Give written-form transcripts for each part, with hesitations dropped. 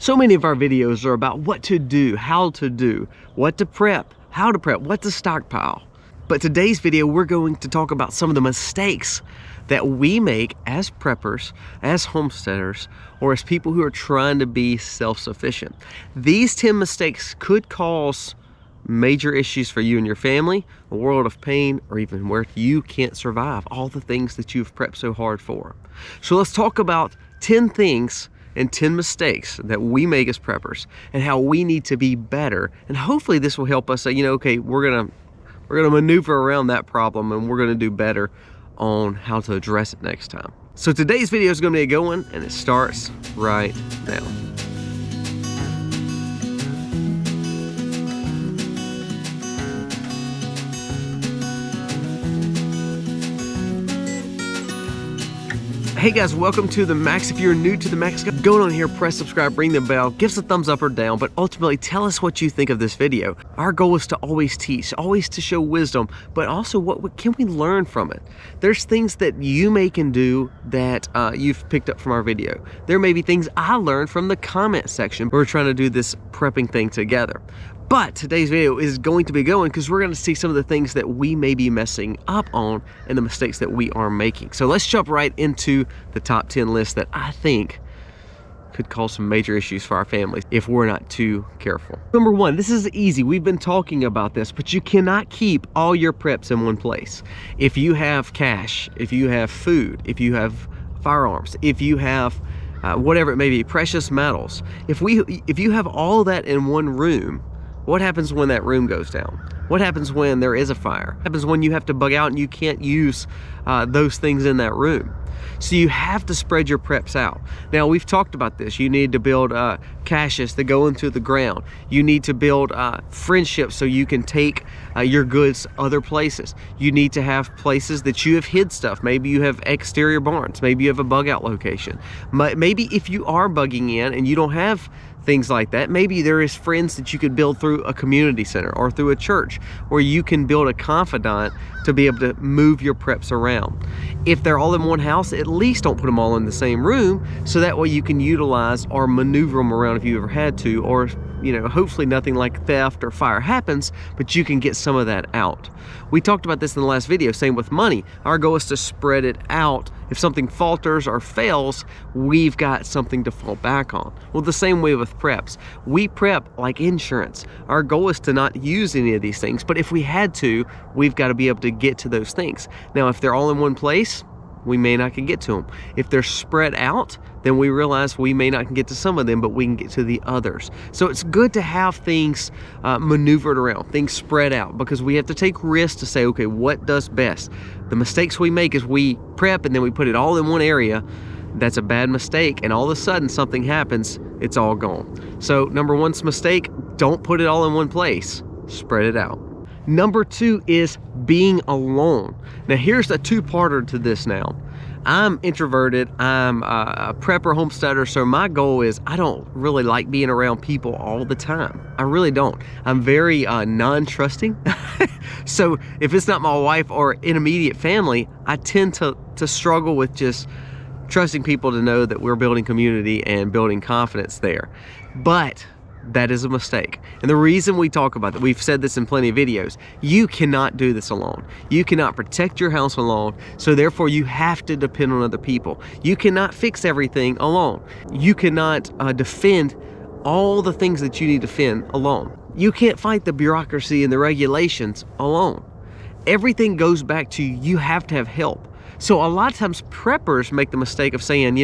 So many of our videos are about what to do, how to do, what to prep, how to prep, what to stockpile. But today's video, we're going to talk about some of the mistakes that we make as preppers, as homesteaders, or as people who are trying to be self-sufficient. These 10 mistakes could cause major issues for you and your family, a world of pain, or even where you can't survive all the things that you've prepped so hard for. So let's talk about 10 things and 10 mistakes that we make as preppers and how we need to be better. And hopefully this will help us say, okay, we're gonna maneuver around that problem and we're gonna do better on how to address it next time. So today's video is gonna be a good one, and it starts right now. Hey guys, welcome to the Max. If you're new to the Max, go on here, press subscribe, ring the bell, give us a thumbs up or down, but ultimately tell us what you think of this video. Our goal is to always teach, always to show wisdom, but also what can we learn from it? There's things that you may can do that you've picked up from our video. There may be things I learned from the comment section. We're trying to do this prepping thing together. But today's video is going to be going because we're going to see some of the things that we may be messing up on and the mistakes that we are making. So let's jump right into the top 10 list that I think could cause some major issues for our families if we're not too careful. Number one, this is easy. We've been talking about this, but you cannot keep all your preps in one place. If you have cash, if you have food, if you have firearms, if you have whatever it may be, precious metals, if you have all that in one room, what happens when that room goes down? What happens when there is a fire? What happens when you have to bug out and you can't use those things in that room? So you have to spread your preps out. Now, we've talked about this. You need to build caches that go into the ground. You need to build friendships so you can take your goods other places. You need to have places that you have hid stuff. Maybe you have exterior barns. Maybe you have a bug out location. Maybe if you are bugging in and you don't have things like that, maybe there is friends that you could build through a community center or through a church where you can build a confidant to be able to move your preps around. If they're all in one house, at least don't put them all in the same room, so that way you can utilize or maneuver them around if you ever had to, or hopefully nothing like theft or fire happens, but you can get some of that out. We talked about this in the last video. Same with money. Our goal is to spread it out. If something falters or fails, we've got something to fall back on. Well, the same way with preps. We prep like insurance. Our goal is to not use any of these things, but if we had to, we've got to be able to get to those things. Now, if they're all in one place, we may not can get to them. If they're spread out, then we realize we may not can get to some of them, but we can get to the others. So it's good to have things maneuvered around, things spread out, because we have to take risks to say, okay, what does best? The mistakes we make is we prep and then we put it all in one area. That's a bad mistake, and all of a sudden something happens, it's all gone. So number one's mistake, don't put it all in one place, spread it out. Number two is being alone. Now here's a two-parter to this now. I'm introverted, I'm a prepper homesteader, so my goal is I don't really like being around people all the time. I really don't. I'm very non-trusting. So if it's not my wife or intermediate family, I tend to struggle with just trusting people to know that we're building community and building confidence there. But that is a mistake. And the reason we talk about that, we've said this in plenty of videos, you cannot do this alone. You cannot protect your house alone, so therefore you have to depend on other people. You cannot fix everything alone. You cannot defend all the things that you need to defend alone. You can't fight the bureaucracy and the regulations alone. Everything goes back to you have to have help. So a lot of times preppers make the mistake of saying,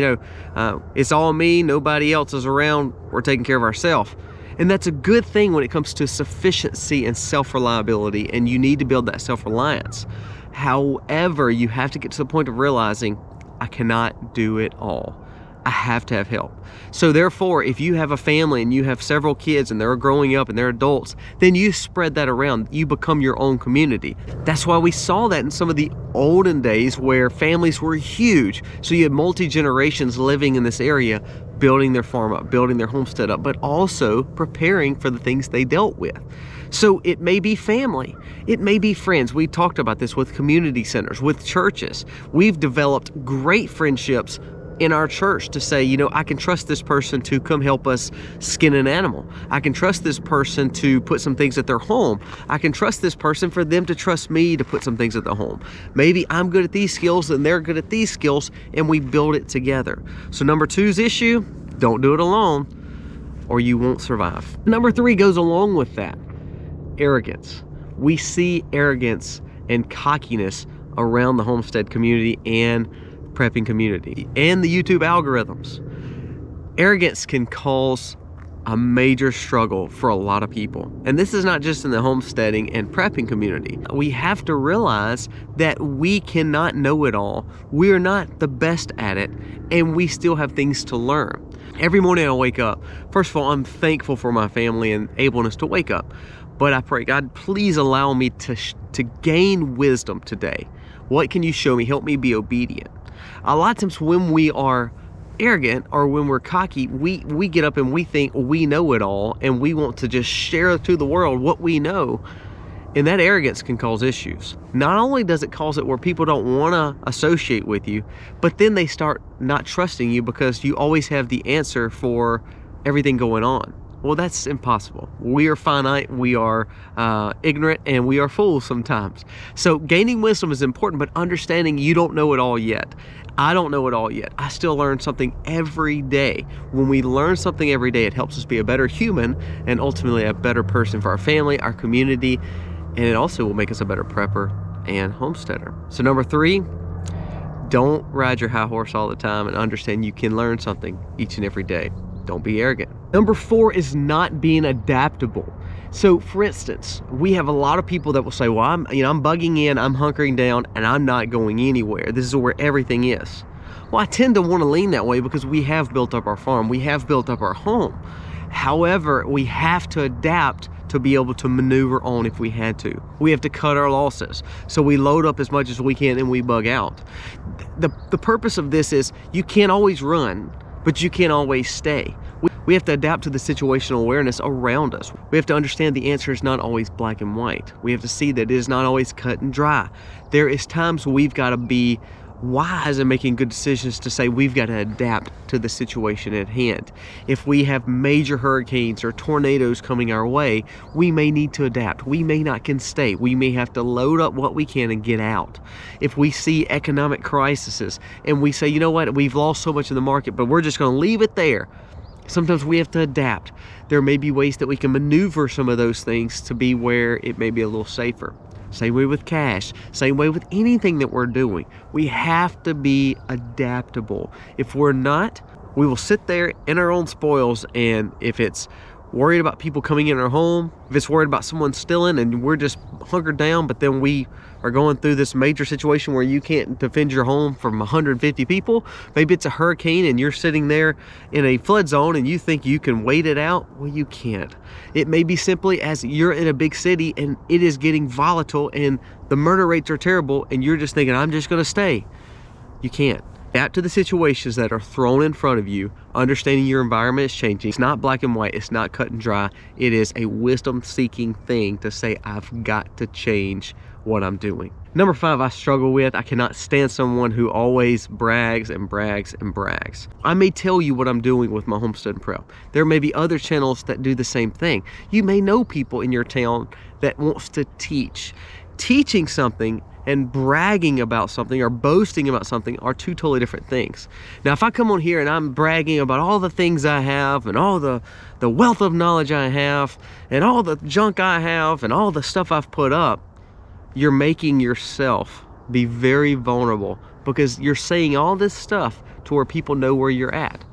it's all me, nobody else is around, we're taking care of ourselves. And that's a good thing when it comes to sufficiency and self-reliability, and you need to build that self-reliance. However, you have to get to the point of realizing, I cannot do it all. I have to have help. So therefore, if you have a family and you have several kids and they're growing up and they're adults, then you spread that around. You become your own community. That's why we saw that in some of the olden days where families were huge. So you had multi-generations living in this area, building their farm up, building their homestead up, but also preparing for the things they dealt with. So it may be family, it may be friends. We talked about this with community centers, with churches. We've developed great friendships in our church to say, you know, I can trust this person to come help us skin an animal. I can trust this person to put some things at their home. I can trust this person for them to trust me to put some things at the home. Maybe I'm good at these skills and they're good at these skills, and we build it together. So number 2's issue, don't do it alone or you won't survive. Number 3 goes along with that. Arrogance. We see arrogance and cockiness around the homestead community and prepping community and the YouTube algorithms. Arrogance can cause a major struggle for a lot of people. And this is not just in the homesteading and prepping community. We have to realize that we cannot know it all. We're not the best at it, and we still have things to learn. Every morning I wake up, first of all, I'm thankful for my family and ableness to wake up. But I pray, God, please allow me to gain wisdom today. What can you show me? Help me be obedient. A lot of times when we are arrogant or when we're cocky, we get up and we think we know it all, and we want to just share to the world what we know. And that arrogance can cause issues. Not only does it cause it where people don't want to associate with you, but then they start not trusting you because you always have the answer for everything going on. Well, that's impossible. We are finite, we are ignorant, and we are fools sometimes. So gaining wisdom is important, but understanding you don't know it all yet. I don't know it all yet. I still learn something every day. When we learn something every day, it helps us be a better human and ultimately a better person for our family, our community, and it also will make us a better prepper and homesteader. So number 3, don't ride your high horse all the time, and understand you can learn something each and every day. Don't be arrogant. Number 4 is not being adaptable. So for instance, we have a lot of people that will say, well, I'm bugging in, I'm hunkering down, and I'm not going anywhere. This is where everything is. Well, I tend to want to lean that way because we have built up our farm, we have built up our home. However, we have to adapt to be able to maneuver on if we had to. We have to cut our losses. So we load up as much as we can and we bug out. The purpose of this is you can't always run, but you can't always stay. We have to adapt to the situational awareness around us. We have to understand the answer is not always black and white. We have to see that it is not always cut and dry. There is times we've got to be wise in making good decisions to say we've got to adapt to the situation at hand. If we have major hurricanes or tornadoes coming our way, we may need to adapt. We may not can stay. We may have to load up what we can and get out. If we see economic crises and we say, you know what, we've lost so much in the market, but we're just going to leave it there. Sometimes we have to adapt. There may be ways that we can maneuver some of those things to be where it may be a little safer. Same way with cash, same way with anything that we're doing. We have to be adaptable. If we're not, we will sit there in our own spoils, and if it's worried about people coming in our home, if it's worried about someone stealing and we're just hunkered down, but then we are going through this major situation where you can't defend your home from 150 people, maybe it's a hurricane and you're sitting there in a flood zone and you think you can wait it out. Well, you can't. It may be simply as you're in a big city and it is getting volatile and the murder rates are terrible and you're just thinking, I'm just going to stay. You can't. Adapt to the situations that are thrown in front of you, understanding your environment is changing. It's not black and white, it's not cut and dry. It is a wisdom-seeking thing to say, I've got to change what I'm doing. Number 5, I struggle with. I cannot stand someone who always brags and brags and brags. I may tell you what I'm doing with my homestead prep. There may be other channels that do the same thing. You may know people in your town that wants to teach. Teaching something and bragging about something or boasting about something are two totally different things. Now, if I come on here and I'm bragging about all the things I have and all the wealth of knowledge I have and all the junk I have and all the stuff I've put up, you're making yourself be very vulnerable because you're saying all this stuff to where people know where you're at.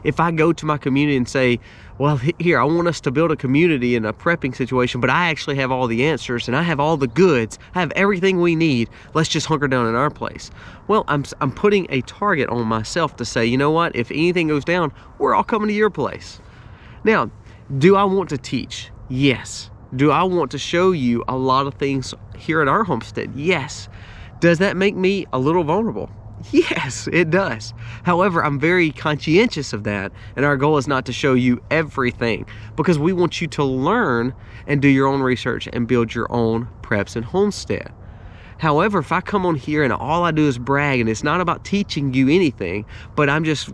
If I go to my community and say, well, here, I want us to build a community in a prepping situation, but I actually have all the answers and I have all the goods, I have everything we need, let's just hunker down in our place. Well, I'm putting a target on myself to say, you know what, if anything goes down, we're all coming to your place. Now, do I want to teach? Yes. Do I want to show you a lot of things here at our homestead? Yes. Does that make me a little vulnerable? Yes, it does. However, I'm very conscientious of that, and our goal is not to show you everything because we want you to learn and do your own research and build your own preps and homestead. However, if I come on here and all I do is brag, and it's not about teaching you anything, but I'm just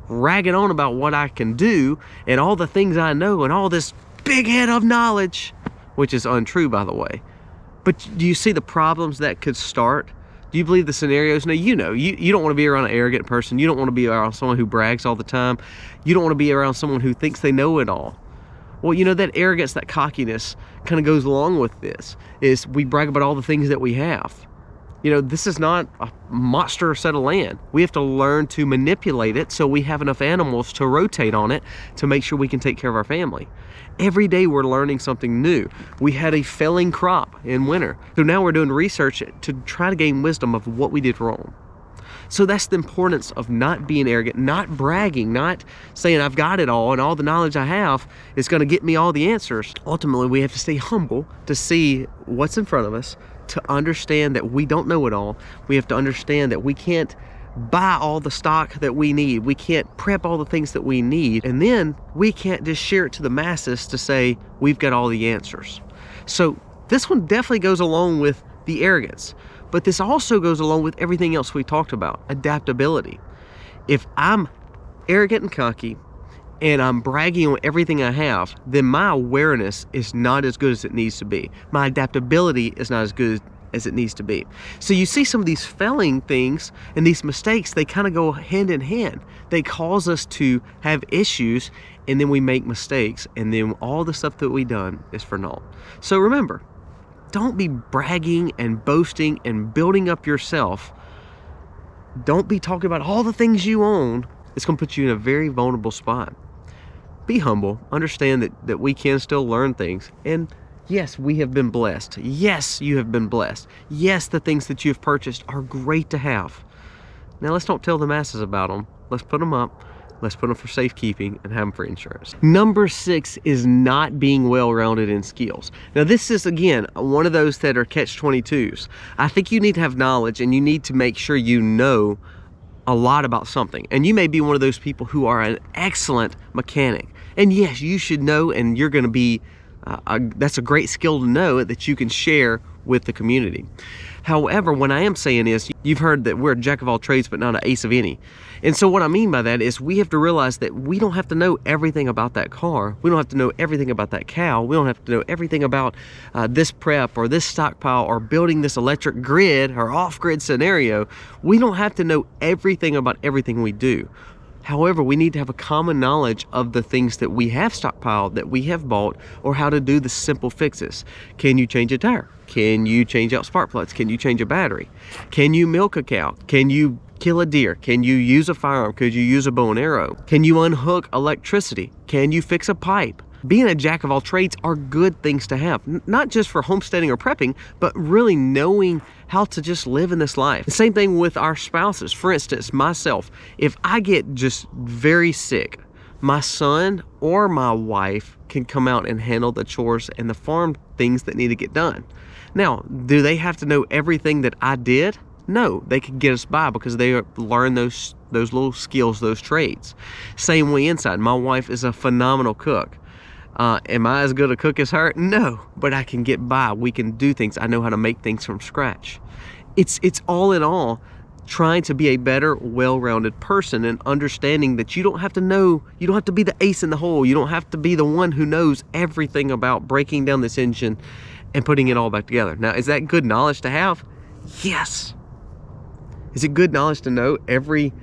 ragging on about what I can do and all the things I know and all this big head of knowledge, which is untrue, by the way. But do you see the problems that could start? Do you believe the scenarios? Now, you don't want to be around an arrogant person. You don't want to be around someone who brags all the time. You don't want to be around someone who thinks they know it all. Well, that arrogance, that cockiness kind of goes along with this, is we brag about all the things that we have. This is not a monster set of land. We have to learn to manipulate it so we have enough animals to rotate on it to make sure we can take care of our family. Every day we're learning something new. We had a failing crop in winter. So now we're doing research to try to gain wisdom of what we did wrong. So that's the importance of not being arrogant, not bragging, not saying I've got it all and all the knowledge I have is going to get me all the answers. Ultimately, we have to stay humble to see what's in front of us, to understand that we don't know it all. We have to understand that we can't buy all the stock that we need. We can't prep all the things that we need. And then we can't just share it to the masses to say we've got all the answers. So this one definitely goes along with the arrogance. But this also goes along with everything else we talked about, adaptability. If I'm arrogant and cocky and I'm bragging on everything I have, then my awareness is not as good as it needs to be. My adaptability is not as good as it needs to be. So you see some of these failing things and these mistakes, they kind of go hand in hand. They cause us to have issues, and then we make mistakes, and then all the stuff that we've done is for naught. So remember, don't be bragging and boasting and building up yourself. Don't be talking about all the things you own. It's going to put you in a very vulnerable spot. Be humble. Understand that we can still learn things. And yes, we have been blessed. Yes, you have been blessed. Yes, the things that you've purchased are great to have. Now, let's don't tell the masses about them. Let's put them up. Let's put them for safekeeping and have them for insurance. Number 6 is not being well-rounded in skills. Now, this is, again, one of those that are catch-22s. I think you need to have knowledge, and you need to make sure you know a lot about something. And you may be one of those people who are an excellent mechanic. And yes, you should know, and you're going to be, that's a great skill to know that you can share with the community. However, what I am saying is, you've heard that we're a jack of all trades, but not an ace of any. And so what I mean by that is we have to realize that we don't have to know everything about that car. We don't have to know everything about that cow. We don't have to know everything about this prep or this stockpile or building this electric grid or off-grid scenario. We don't have to know everything about everything we do. However, we need to have a common knowledge of the things that we have stockpiled, that we have bought, or how to do the simple fixes. Can you change a tire? Can you change out spark plugs? Can you change a battery? Can you milk a cow? Can you kill a deer? Can you use a firearm? Could you use a bow and arrow? Can you unhook electricity? Can you fix a pipe? Being a jack of all trades are good things to have, not just for homesteading or prepping, but really knowing how to just live in this life. The same thing with our spouses. For instance, myself, if I get just very sick, my son or my wife can come out and handle the chores and the farm things that need to get done. Now, do they have to know everything that I did? No, they can get us by because they learn those little skills, those trades. Same way inside. My wife is a phenomenal cook. Am I as good a cook as her? No, but I can get by. We can do things. I know how to make things from scratch. It's all in all trying to be a better, well-rounded person and understanding that you don't have to know, you don't have to be the ace in the hole. You don't have to be the one who knows everything about breaking down this engine and putting it all back together. Now, is that good knowledge to have? Yes. Is it good knowledge to know every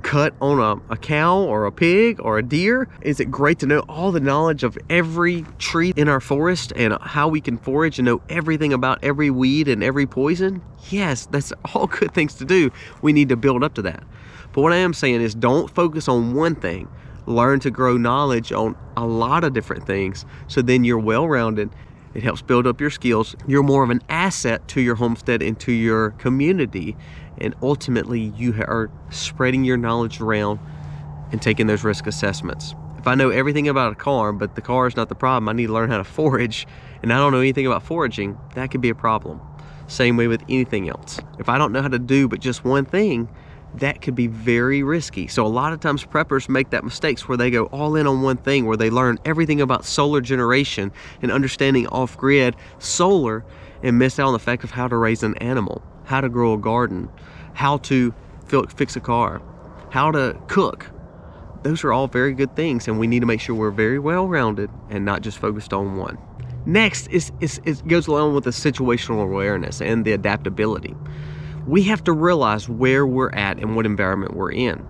cut on a cow or a pig or a deer? Is it great to know all the knowledge of every tree in our forest and how we can forage and know everything about every weed and every poison? Yes, that's all good things to do. We need to build up to that. But what I am saying is don't focus on one thing. Learn to grow knowledge on a lot of different things so then you're well-rounded. It helps build up your skills. You're more of an asset to your homestead and to your community. And ultimately, you are spreading your knowledge around and taking those risk assessments. If I know everything about a car, but the car is not the problem, I need to learn how to forage, and I don't know anything about foraging, that could be a problem. Same way with anything else. If I don't know how to do but just one thing, that could be very risky. So a lot of times preppers make that mistakes where they go all in on one thing, where they learn everything about solar generation and understanding off-grid solar and miss out on the fact of how to raise an animal, how to grow a garden, how to fix a car, how to cook. Those are all very good things, and we need to make sure we're very well-rounded and not just focused on one. Next it goes along with the situational awareness and the adaptability. We have to realize where we're at and what environment we're in.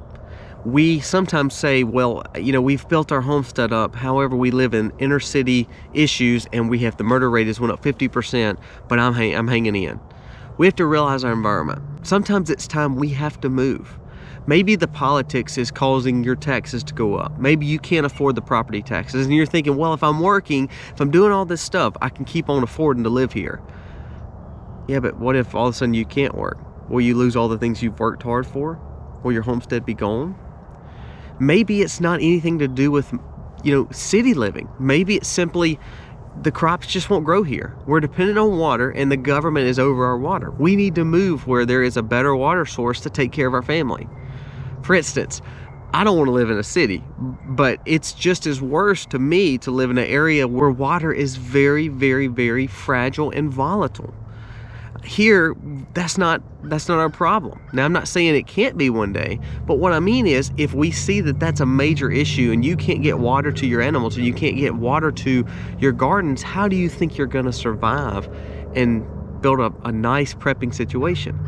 We sometimes say, well, you know, we've built our homestead up, however we live in inner city issues and we have the murder rate has went up 50%, but I'm hanging in. We have to realize our environment. Sometimes it's time we have to move. Maybe the politics is causing your taxes to go up. Maybe you can't afford the property taxes and you're thinking, well, if I'm working, if I'm doing all this stuff, I can keep on affording to live here. Yeah, but what if all of a sudden you can't work? Will you lose all the things you've worked hard for? Will your homestead be gone? Maybe it's not anything to do with, you know, city living. Maybe it's simply the crops just won't grow here. We're dependent on water and the government is over our water. We need to move where there is a better water source to take care of our family. For instance, I don't want to live in a city, but it's just as worse to me to live in an area where water is very, very, very fragile and volatile. Here, that's not our problem. Now, I'm not saying it can't be one day, but what I mean is if we see that that's a major issue and you can't get water to your animals and you can't get water to your gardens, how do you think you're going to survive and build up a nice prepping situation?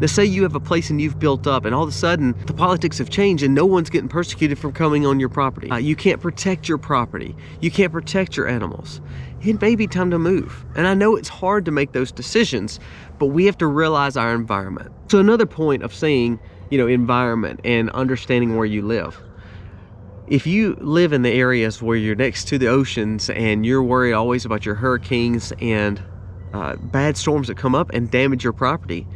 Now, say you have a place and you've built up and all of a sudden the politics have changed and no one's getting persecuted from coming on your property. You can't protect your property. You can't protect your animals. It may be time to move. And I know it's hard to make those decisions, but we have to realize our environment. So another point of saying, you know, environment and understanding where you live. If you live in the areas where you're next to the oceans and you're worried always about your hurricanes and bad storms that come up and damage your property,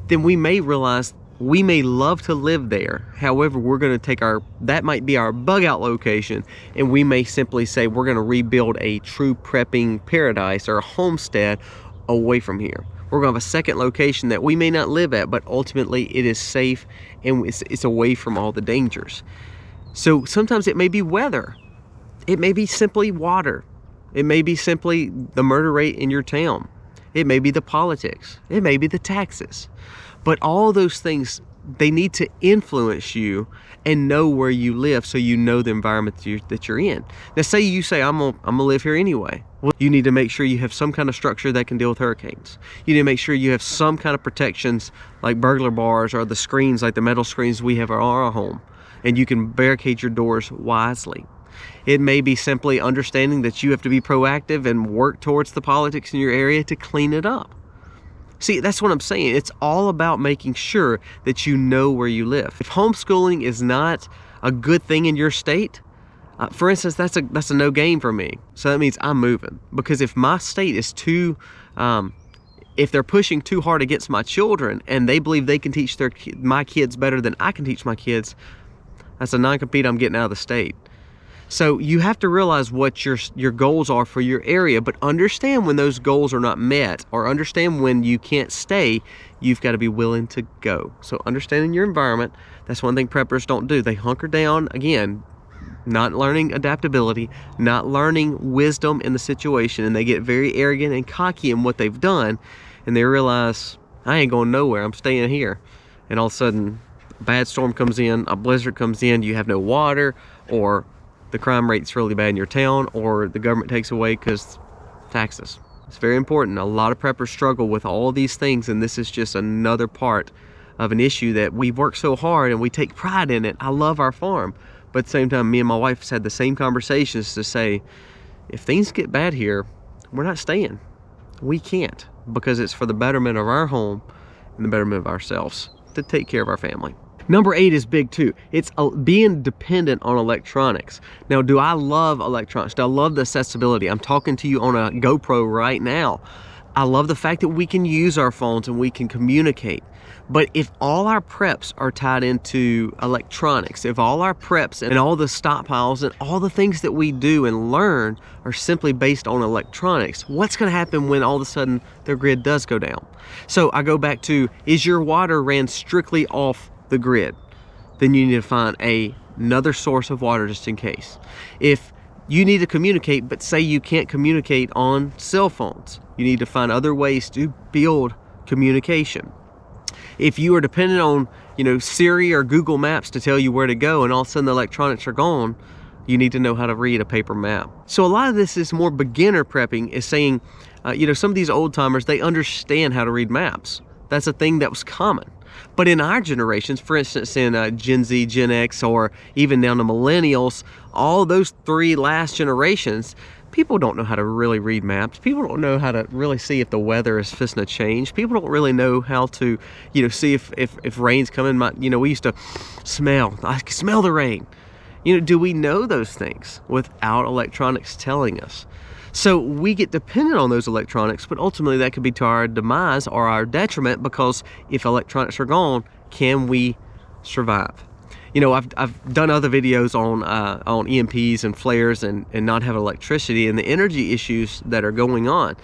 then we may realize we may love to live there. However, we're going to take that might be our bug out location, and we may simply say we're going to rebuild a true prepping paradise or a homestead away from here. We're going to have a second location that we may not live at, but ultimately it is safe and it's away from all the dangers. So sometimes it may be weather. It may be simply water. It may be simply the murder rate in your town. It may be the politics. It may be the taxes. But all those things, they need to influence you and know where you live so you know the environment that you're in. Now, say you say, I'm gonna live here anyway. Well, you need to make sure you have some kind of structure that can deal with hurricanes. You need to make sure you have some kind of protections like burglar bars or the screens, like the metal screens we have in our home. And you can barricade your doors wisely. It may be simply understanding that you have to be proactive and work towards the politics in your area to clean it up. See, that's what I'm saying. It's all about making sure that you know where you live. If homeschooling is not a good thing in your state, for instance, that's a no game for me. So that means I'm moving. Because if my state is too, if they're pushing too hard against my children and they believe they can teach my kids better than I can teach my kids, that's a non-compete. I'm getting out of the state. So you have to realize what your goals are for your area, but understand when those goals are not met, or understand when you can't stay, you've got to be willing to go. So understanding your environment, that's one thing preppers don't do. They hunker down, again, not learning adaptability, not learning wisdom in the situation, and they get very arrogant and cocky in what they've done, and they realize, I ain't going nowhere, I'm staying here. And all of a sudden, a bad storm comes in, a blizzard comes in, you have no water, or the crime rate's really bad in your town, or the government takes away because taxes. It's very important. A lot of preppers struggle with all these things, and this is just another part of an issue that we've worked so hard and we take pride in it. I love our farm, but at the same time, me and my wife has had the same conversations to say, if things get bad here, we're not staying. We can't, because it's for the betterment of our home and the betterment of ourselves to take care of our family. Number 8 is big too. It's being dependent on electronics. Now, do I love electronics? Do I love the accessibility? I'm talking to you on a GoPro right now. I love the fact that we can use our phones and we can communicate. But if all our preps are tied into electronics, if all our preps and all the stockpiles and all the things that we do and learn are simply based on electronics, what's going to happen when all of a sudden their grid does go down? So I go back to, is your water ran strictly off the grid, then you need to find another source of water just in case. If you need to communicate, but say you can't communicate on cell phones, you need to find other ways to build communication. If you are dependent on, Siri or Google Maps to tell you where to go, and all of a sudden the electronics are gone, you need to know how to read a paper map. So a lot of this is more beginner prepping, is saying, some of these old timers, they understand how to read maps. That's a thing that was common. But in our generations, for instance, in Gen Z, Gen X, or even down to millennials, all those three last generations, people don't know how to really read maps. People don't know how to really see if the weather is fixing to change. People don't really know how to, see if rain's coming. We used to I can smell the rain. Do we know those things without electronics telling us? So we get dependent on those electronics, but ultimately that could be to our demise or our detriment, because if electronics are gone, can we survive? I've done other videos on EMPs and flares and not having electricity and the energy issues that are going on.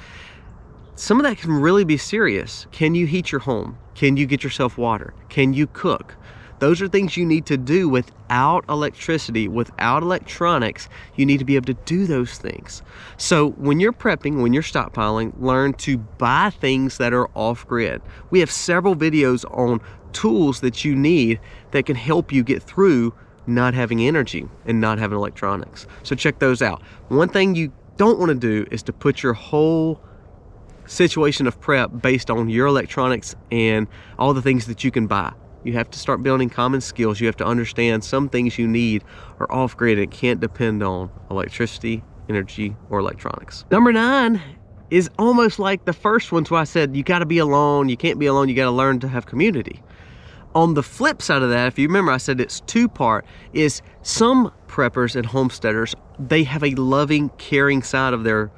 Some of that can really be serious. Can you heat your home? Can you get yourself water? Can you cook? Those are things you need to do without electricity, without electronics. You need to be able to do those things. So when you're prepping, when you're stockpiling, learn to buy things that are off-grid. We have several videos on tools that you need that can help you get through not having energy and not having electronics. So check those out. One thing you don't want to do is to put your whole situation of prep based on your electronics and all the things that you can buy. You have to start building common skills. You have to understand some things you need are off-grid and can't depend on electricity, energy, or electronics. Number 9 is almost like the first ones where I said you got to be alone. You can't be alone. You got to learn to have community. On the flip side of that, if you remember, I said it's two-part, is some preppers and homesteaders, they have a loving, caring side of their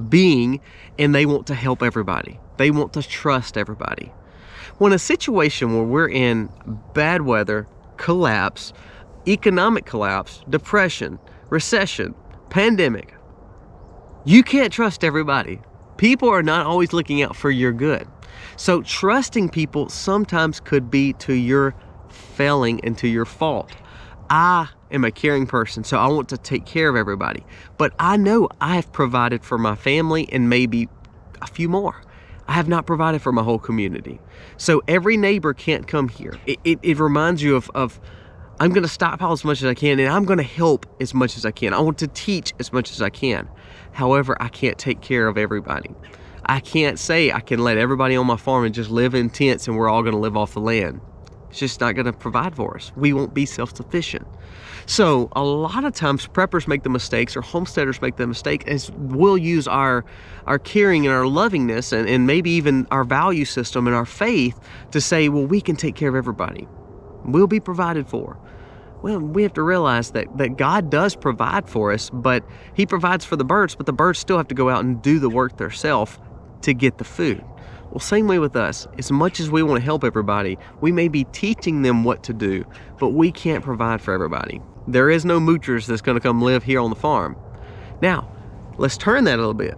being, and they want to help everybody. They want to trust everybody. When a situation where we're in bad weather, collapse, economic collapse, depression, recession, pandemic, you can't trust everybody. People are not always looking out for your good. So trusting people sometimes could be to your failing and to your fault. I am a caring person, so I want to take care of everybody. But I know I have provided for my family and maybe a few more. I have not provided for my whole community. So every neighbor can't come here. It reminds you of I'm going to stockpile as much as I can, and I'm going to help as much as I can. I want to teach as much as I can. However, I can't take care of everybody. I can't say I can let everybody on my farm and just live in tents and we're all going to live off the land. It's just not going to provide for us. We won't be self-sufficient. So a lot of times preppers make the mistakes, or homesteaders make the mistake, is we'll use our caring and our lovingness and maybe even our value system and our faith to say, well, we can take care of everybody. We'll be provided for. Well, we have to realize that God does provide for us, but He provides for the birds, but the birds still have to go out and do the work themselves to get the food. Well, same way with us. As much as we want to help everybody, we may be teaching them what to do, but we can't provide for everybody. There is no moochers that's going to come live here on the farm. Now, let's turn that a little bit,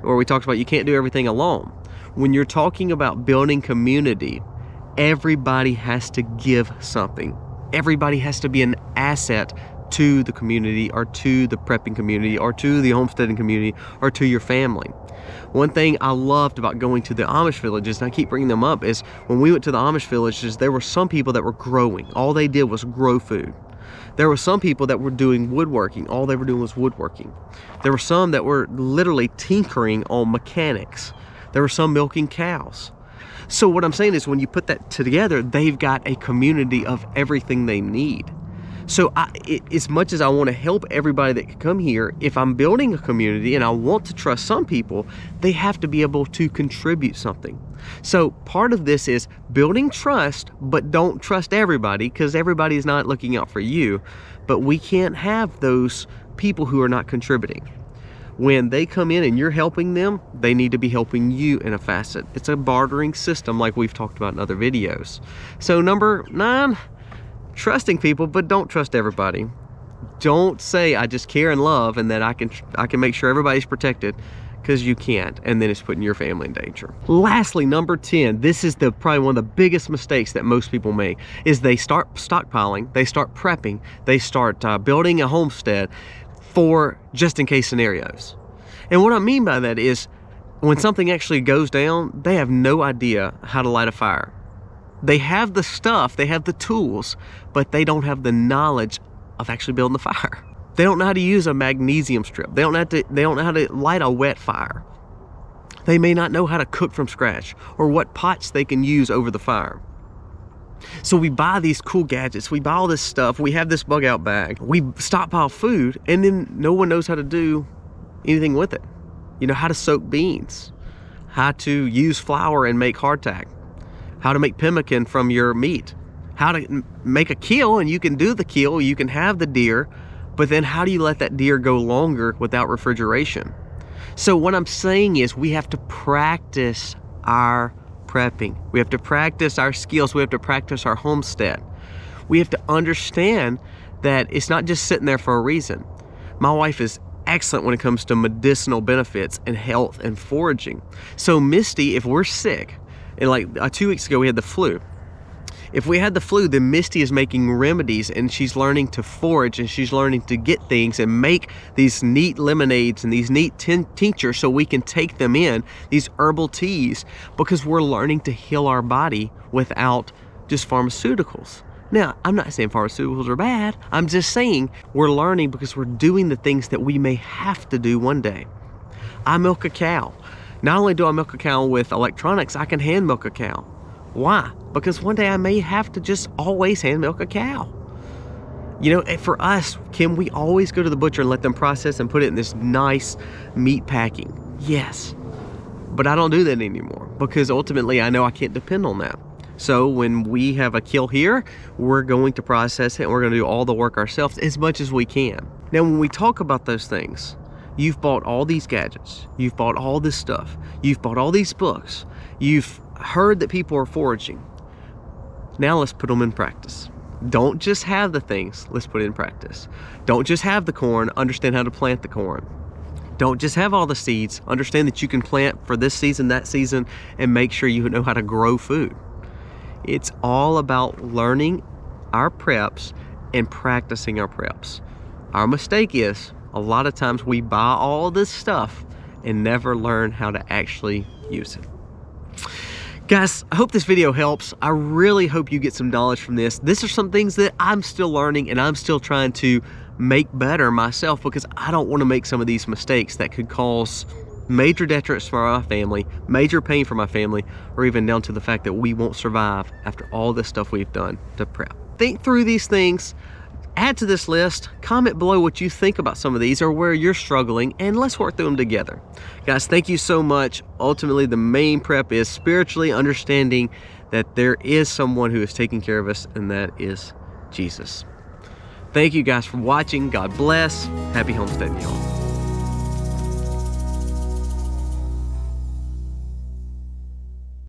where we talked about you can't do everything alone. When you're talking about building community, everybody has to give something. Everybody has to be an asset to the community, or to the prepping community, or to the homesteading community, or to your family. One thing I loved about going to the Amish villages, and I keep bringing them up, is when we went to the Amish villages, there were some people that were growing. All they did was grow food. There were some people that were doing woodworking. All they were doing was woodworking. There were some that were literally tinkering on mechanics. There were some milking cows. So what I'm saying is, when you put that together, they've got a community of everything they need. So as much as I want to help everybody that can come here, if I'm building a community and I want to trust some people, they have to be able to contribute something. So part of this is building trust, but don't trust everybody, because everybody is not looking out for you. But we can't have those people who are not contributing. When they come in and you're helping them, they need to be helping you in a facet. It's a bartering system like we've talked about in other videos. So number 9, trusting people, but don't trust everybody. Don't say I just care and love and that I can make sure everybody's protected, because you can't, and then it's putting your family in danger. Lastly, number 10, this is probably one of the biggest mistakes that most people make, is they start stockpiling, they start prepping, they start building a homestead for just in case scenarios. And what I mean by that is, when something actually goes down, they have no idea how to light a fire. They have the stuff, they have the tools, but they don't have the knowledge of actually building the fire. They don't know how to use a magnesium strip. They don't know how to light a wet fire. They may not know how to cook from scratch or what pots they can use over the fire. So we buy these cool gadgets, we buy all this stuff, we have this bug out bag, we stockpile food, and then no one knows how to do anything with it. You know, how to soak beans, how to use flour and make hardtack, how to make pemmican from your meat, how to make a kill, and you can do the kill, you can have the deer, but then how do you let that deer go longer without refrigeration? So what I'm saying is we have to practice our prepping. We have to practice our skills. We have to practice our homestead. We have to understand that it's not just sitting there for a reason. My wife is excellent when it comes to medicinal benefits and health and foraging. So Misty, if we're sick, and like 2 weeks ago we had the flu, if we had the flu, then Misty is making remedies, and she's learning to forage, and she's learning to get things and make these neat lemonades and these neat tinctures so we can take them in, these herbal teas, because we're learning to heal our body without just pharmaceuticals. Now, I'm not saying pharmaceuticals are bad. I'm just saying we're learning because we're doing the things that we may have to do one day. I milk a cow. Not only do I milk a cow with electronics, I can hand milk a cow. Why? Because one day I may have to just always hand milk a cow. You know, for us, can we always go to the butcher and let them process and put it in this nice meat packing? Yes. But I don't do that anymore because ultimately I know I can't depend on that. So when we have a kill here, we're going to process it and we're going to do all the work ourselves as much as we can. Now, when we talk about those things, you've bought all these gadgets, you've bought all this stuff, you've bought all these books, you've heard that people are foraging. Now let's put them in practice. Don't just have the things, let's put it in practice. Don't just have the corn, understand how to plant the corn. Don't just have all the seeds, understand that you can plant for this season, that season, and make sure you know how to grow food. It's all about learning our preps and practicing our preps. Our mistake is, a lot of times we buy all this stuff and never learn how to actually use it. Guys, I hope this video helps. I really hope you get some knowledge from this. These are some things that I'm still learning and I'm still trying to make better myself because I don't want to make some of these mistakes that could cause major detriments for my family, major pain for my family, or even down to the fact that we won't survive after all this stuff we've done to prep. Think through these things. Add to this list, comment below what you think about some of these or where you're struggling, and let's work through them together. Guys, thank you so much. Ultimately, the main prep is spiritually understanding that there is someone who is taking care of us, and that is Jesus. Thank you guys for watching. God bless. Happy homesteading, y'all.